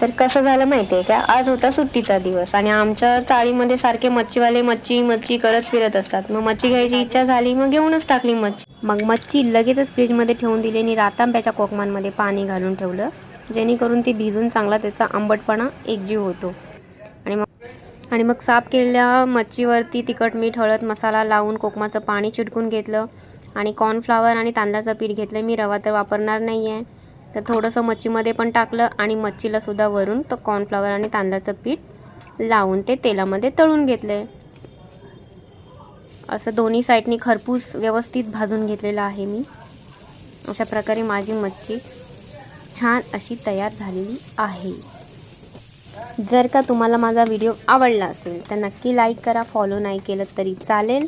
तर कसं झालं माहिती आहे का, आज होता सुट्टीचा दिवस आणि आमच्या चाळीमध्ये सारखे मच्छीवाले मच्छी मच्छी करत फिरत असतात. मग मच्छी घ्यायची इच्छा झाली, मग घेऊनच टाकली मच्छी. मग मच्छी लगेचच फ्रीजमध्ये ठेवून दिली आणि रातांब्याच्या कोकमांमध्ये पाणी घालून ठेवलं, जेणेकरून ती भिजून चांगला त्याचा आंबटपणा एकजीव होतो. आणि मग साफ केलेल्या मच्छीवरती तिखट मीठ हळद मसाला लावून कोकमाचं पाणी चिटकून घेतलं आणि कॉर्नफ्लावर आणि तांदळाचं पीठ घेतलं. मी रवा तर वापरणार नाही आहे, तर थोडंसं मच्छीमध्ये पण टाकलं आणि मच्छीलासुद्धा वरून तर कॉर्नफ्लावर आणि तांदळाचं पीठ लावून ते तेलामध्ये तळून घेतले. असं दोन्ही साईडनी खरपूस व्यवस्थित भाजून घेतलेलं आहे मी. अशा प्रकारे माझी मच्छी छान अशी तयार झालेली आहे. जर का तुम्हाला माझा व्हिडिओ आवडला असेल तर नक्की लाईक करा, फॉलो नाही केलं तरी चालेल.